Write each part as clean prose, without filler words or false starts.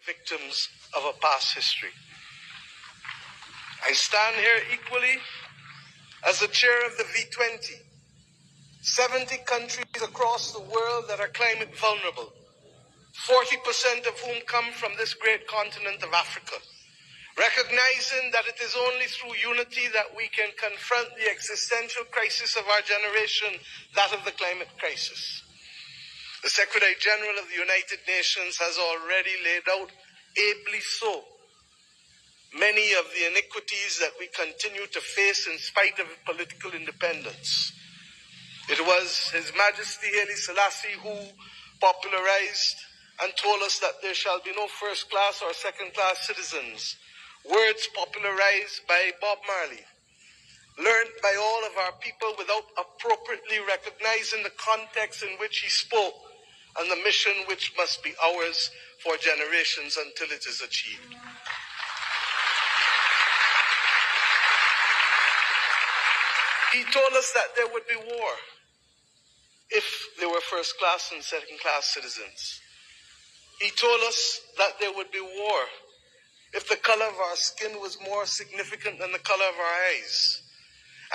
victims of a past history. I stand here equally as the chair of the V20, 70 countries across the world that are climate vulnerable, 40% of whom come from this great continent of Africa, recognizing that it is only through unity that we can confront the existential crisis of our generation, that of the climate crisis. The Secretary General of the United Nations has already laid out, ably so, many of the iniquities that we continue to face in spite of political independence. It was His Majesty Haile Selassie who popularized and told us that there shall be no first-class or second-class citizens, words popularized by Bob Marley, learned by all of our people without appropriately recognizing the context in which he spoke and the mission which must be ours for generations until it is achieved. He told us that there would be war if there were first-class and second-class citizens. He told us that there would be war if the color of our skin was more significant than the color of our eyes.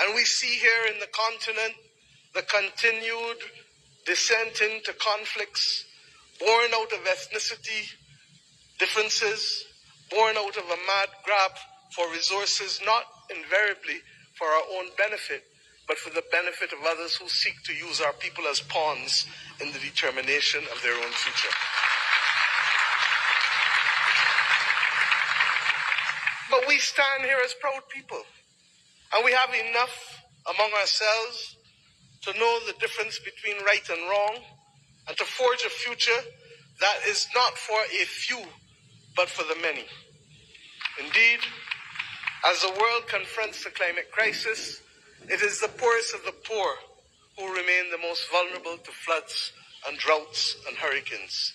And we see here in the continent the continued descent into conflicts born out of ethnicity differences, born out of a mad grab for resources, not invariably for our own benefit, but for the benefit of others who seek to use our people as pawns in the determination of their own future. But we stand here as proud people, and we have enough among ourselves to know the difference between right and wrong, and to forge a future that is not for a few, but for the many. Indeed, as the world confronts the climate crisis, it is the poorest of the poor who remain the most vulnerable to floods and droughts and hurricanes.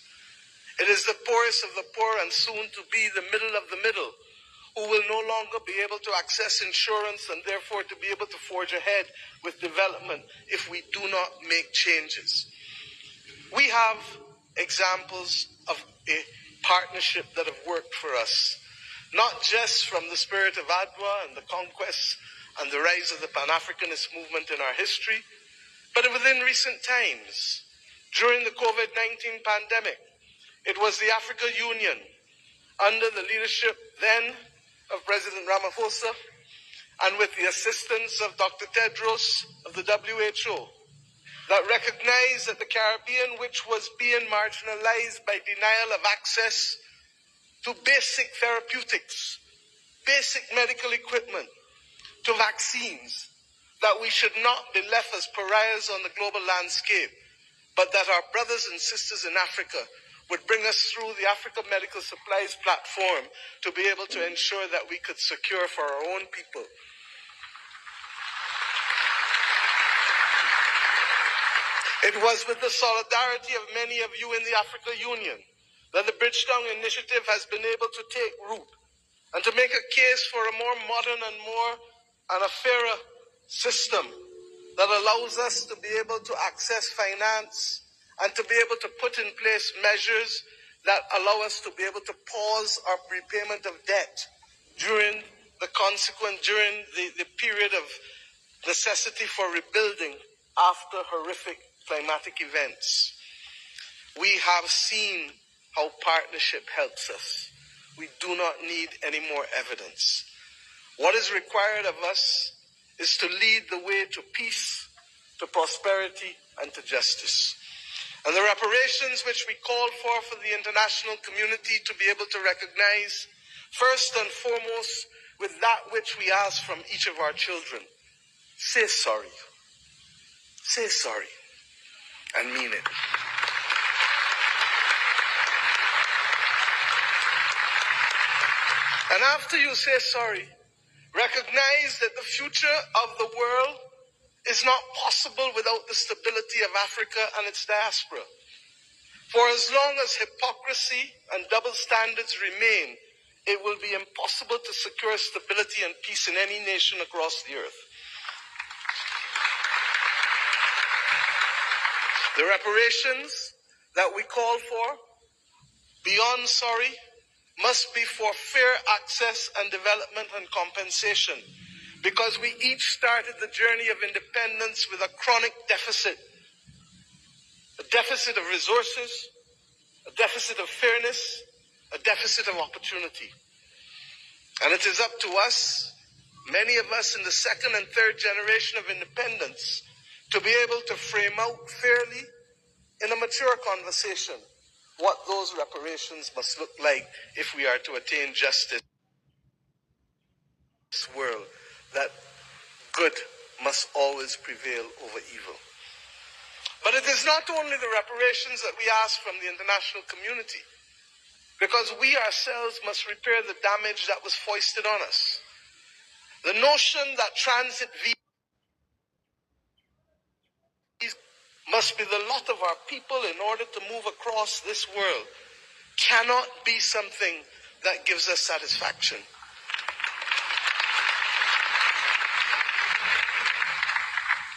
It is the poorest of the poor, and soon to be the middle of the middle, who will no longer be able to access insurance and therefore to be able to forge ahead with development if we do not make changes. We have examples of a partnership that have worked for us, not just from the spirit of Adwa and the conquests and the rise of the Pan-Africanist movement in our history, but within recent times. During the COVID-19 pandemic, it was the African Union, under the leadership then of President Ramaphosa, and with the assistance of Dr. Tedros of the WHO, that recognized that the Caribbean, which was being marginalized by denial of access to basic therapeutics, basic medical equipment, to vaccines, that we should not be left as pariahs on the global landscape, but that our brothers and sisters in Africa would bring us through the Africa Medical Supplies platform to be able to ensure that we could secure for our own people It was with the solidarity of many of you in the Africa Union that the Bridgetown Initiative has been able to take root and to make a case for a more modern and a fairer system that allows us to be able to access finance and to be able to put in place measures that allow us to be able to pause our repayment of debt during the period of necessity for rebuilding after horrific climatic events. We have seen how partnership helps us. We do not need any more evidence. What is required of us is to lead the way to peace, to prosperity, and to justice. And the reparations which we call for the international community to be able to recognize, first and foremost, with that which we ask from each of our children. Say sorry. Say sorry. And mean it. And after you say sorry, recognize that the future of the world is not possible without the stability of Africa and its diaspora. For as long as hypocrisy and double standards remain, it will be impossible to secure stability and peace in any nation across the earth. The reparations that we call for, beyond sorry, must be for fair access and development and compensation, because we each started the journey of independence with a chronic deficit, a deficit of resources, a deficit of fairness, a deficit of opportunity. And it is up to us, many of us in the second and third generation of independence, to be able to frame out fairly in a mature conversation what those reparations must look like if we are to attain justice in this world, that good must always prevail over evil. But it is not only the reparations that we ask from the international community, because we ourselves must repair the damage that was foisted on us. The notion that transit visas must be the lot of our people in order to move across this world cannot be something that gives us satisfaction.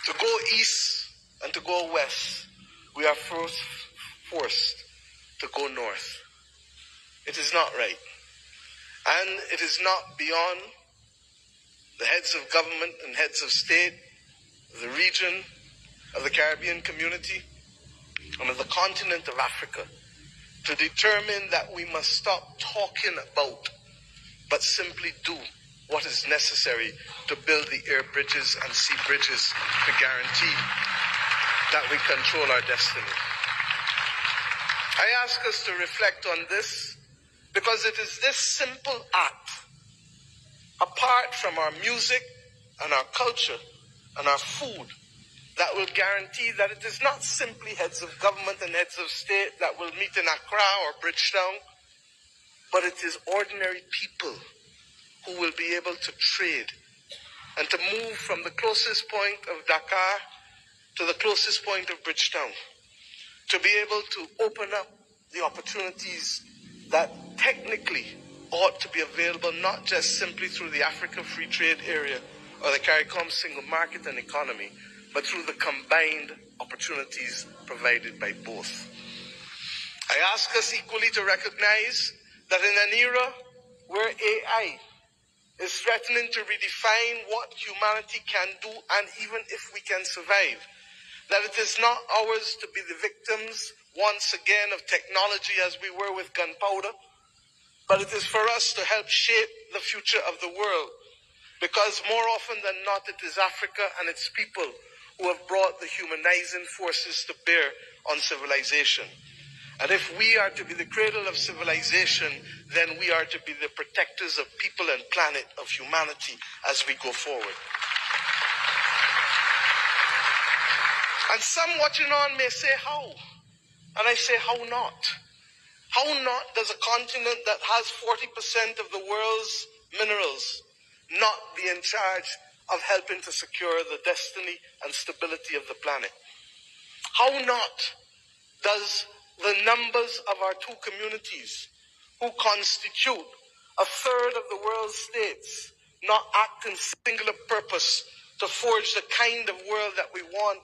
To go east and to go west, we are first forced to go north. It is not right. And it is not beyond the heads of government and heads of state, the region of the Caribbean community, and of the continent of Africa to determine that we must stop talking about, but simply do what is necessary to build the air bridges and sea bridges to guarantee that we control our destiny. I ask us to reflect on this because it is this simple act, apart from our music and our culture and our food, that will guarantee that it is not simply heads of government and heads of state that will meet in Accra or Bridgetown, but it is ordinary people who will be able to trade and to move from the closest point of Dakar to the closest point of Bridgetown, to be able to open up the opportunities that technically ought to be available not just simply through the Africa Free Trade Area or the CARICOM single market and economy, but through the combined opportunities provided by both. I ask us equally to recognize that in an era where AI is threatening to redefine what humanity can do and even if we can survive, that it is not ours to be the victims once again of technology as we were with gunpowder, but it is for us to help shape the future of the world, because more often than not it is Africa and its people who have brought the humanizing forces to bear on civilization. And if we are to be the cradle of civilization, then we are to be the protectors of people and planet, of humanity, as we go forward. And some watching on may say, how? And I say, how not? How not does a continent that has 40% of the world's minerals not be in charge of helping to secure the destiny and stability of the planet? How not does the numbers of our two communities, who constitute a third of the world's states, not act in singular purpose to forge the kind of world that we want,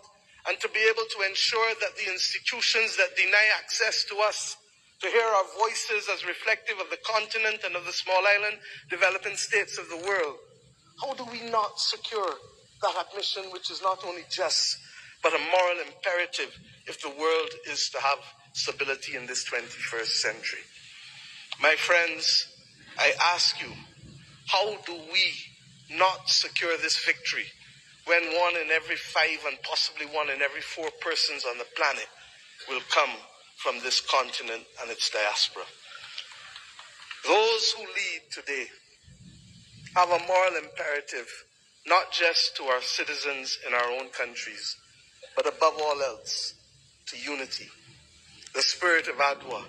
and to be able to ensure that the institutions that deny access to us, to hear our voices as reflective of the continent and of the small island developing states of the world, how do we not secure that admission, which is not only just, but a moral imperative if the world is to have stability in this 21st century? My friends, I ask you, how do we not secure this victory when 1 in every 5 and possibly 1 in every 4 persons on the planet will come from this continent and its diaspora? Those who lead today have a moral imperative, not just to our citizens in our own countries, but above all else, to unity. The spirit of Adwa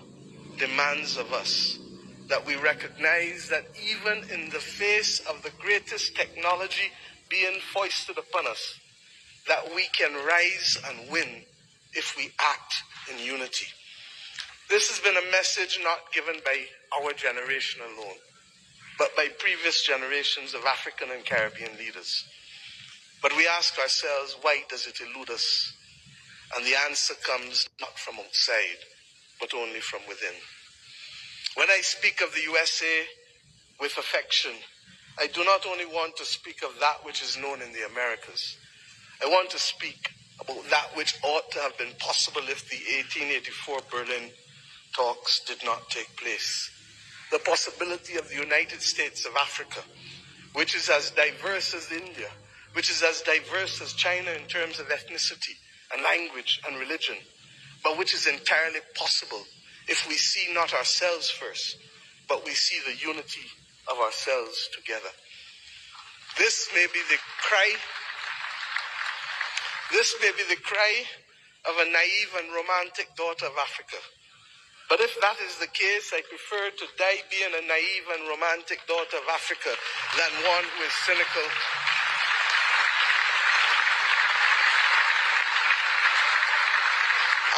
demands of us that we recognize that even in the face of the greatest technology being foisted upon us, that we can rise and win if we act in unity. This has been a message not given by our generation alone, but by previous generations of African and Caribbean leaders. But we ask ourselves, why does it elude us? And the answer comes not from outside, but only from within. When I speak of the USA with affection, I do not only want to speak of that which is known in the Americas. I want to speak about that which ought to have been possible if the 1884 Berlin talks did not take place. The possibility of the United States of Africa, which is as diverse as India, which is as diverse as China in terms of ethnicity and language and religion, but which is entirely possible if we see not ourselves first, but we see the unity of ourselves together. This may be the cry of a naive and romantic daughter of Africa. But if that is the case, I prefer to die being a naive and romantic daughter of Africa than one who is cynical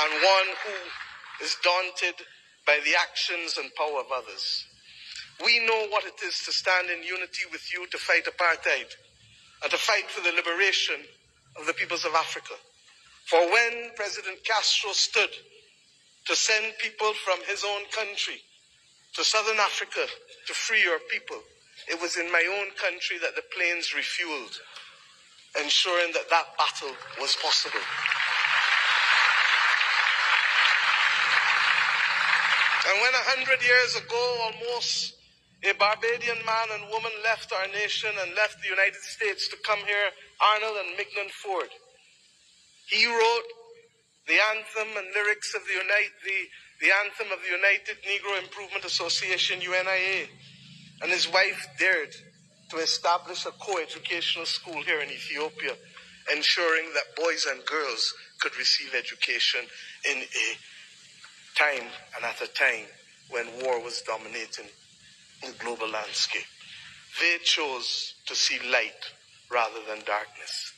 and one who is daunted by the actions and power of others. We know what it is to stand in unity with you to fight apartheid and to fight for the liberation of the peoples of Africa. For when President Castro stood to send people from his own country to Southern Africa to free your people, it was in my own country that the planes refueled, ensuring that that battle was possible. And when 100 years ago, almost, a Barbadian man and woman left our nation and left the United States to come here, Arnold and Mignon Ford, he wrote the anthem and lyrics of the anthem of the United Negro Improvement Association, UNIA, and his wife dared to establish a co-educational school here in Ethiopia, ensuring that boys and girls could receive education in a time and at a time when war was dominating the global landscape. They chose to see light rather than darkness.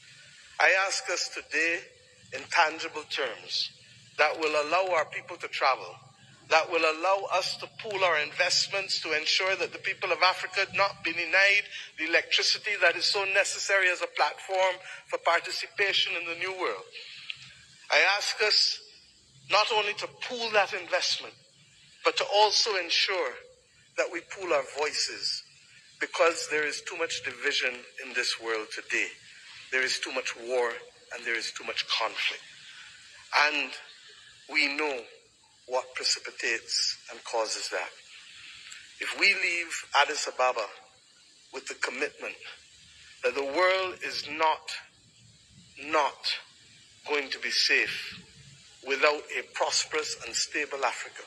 I ask us today, in tangible terms, that will allow our people to travel, that will allow us to pool our investments to ensure that the people of Africa not be denied the electricity that is so necessary as a platform for participation in the new world. I ask us not only to pool that investment, but to also ensure that we pool our voices, because there is too much division in this world today. There is too much war and there is too much conflict. And we know what precipitates and causes that. If we leave Addis Ababa with the commitment that the world is not going to be safe without a prosperous and stable Africa,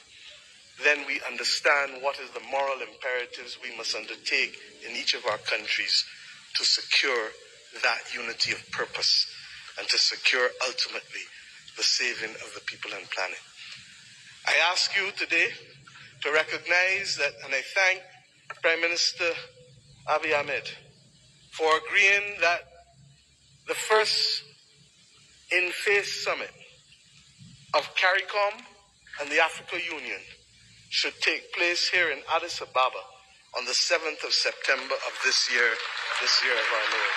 then we understand what is the moral imperatives we must undertake in each of our countries to secure that unity of purpose and to secure ultimately the saving of the people and planet. I ask you today to recognize that, and I thank Prime Minister Abiy Ahmed for agreeing that the first in-face summit of CARICOM and the Africa Union should take place here in Addis Ababa on the 7th of September of this year of our Lord.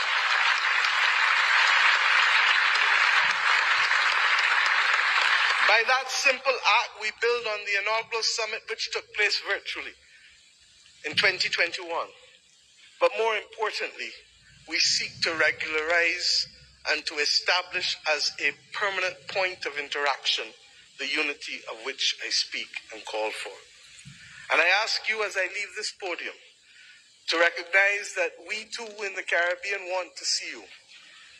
By that simple act, we build on the inaugural summit which took place virtually in 2021. But more importantly, we seek to regularize and to establish as a permanent point of interaction the unity of which I speak and call for. And I ask you as I leave this podium to recognize that we too in the Caribbean want to see you.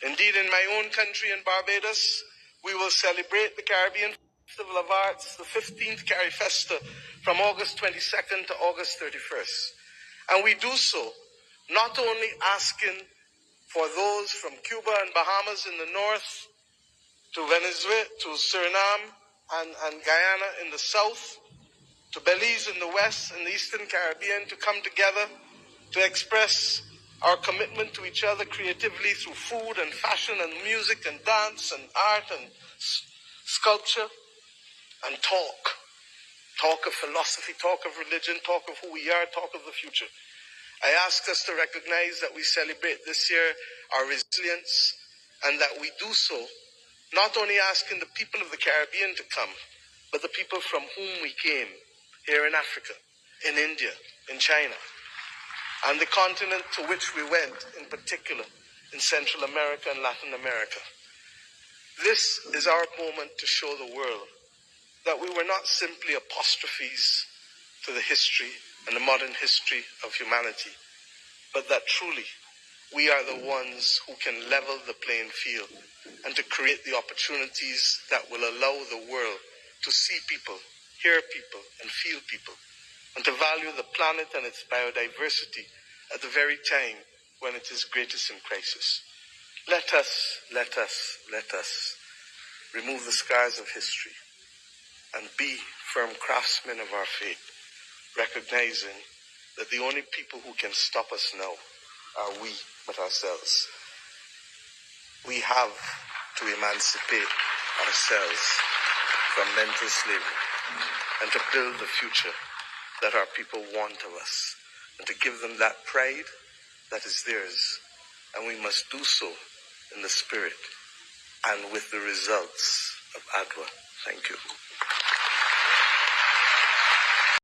Indeed, in my own country in Barbados, we will celebrate the Caribbean Festival of Arts, the 15th CariFesta, from August 22nd to August 31st. And we do so not only asking for those from Cuba and Bahamas in the north, to Venezuela, to Suriname and Guyana in the south, to Belize in the west and the Eastern Caribbean to come together to express our commitment to each other creatively through food and fashion and music and dance and art and sculpture, and talk of philosophy, talk of religion, talk of who we are, talk of the future. I ask us to recognize that we celebrate this year our resilience, and that we do so not only asking the people of the Caribbean to come, but the people from whom we came here in Africa. in India, in China, and the continent to which we went, in particular, in Central America and Latin America. This is our moment to show the world that we were not simply apostrophes to the history and the modern history of humanity, but that truly we are the ones who can level the playing field and to create the opportunities that will allow the world to see people, hear people, and feel people, and to value the planet and its biodiversity at the very time when it is greatest in crisis. Let us remove the scars of history and be firm craftsmen of our faith, recognizing that the only people who can stop us now are we, but ourselves. We have to emancipate ourselves from mental slavery and to build the future that our people want of us and to give them that pride that is theirs. And we must do so in the spirit and with the results of Adwa. Thank you.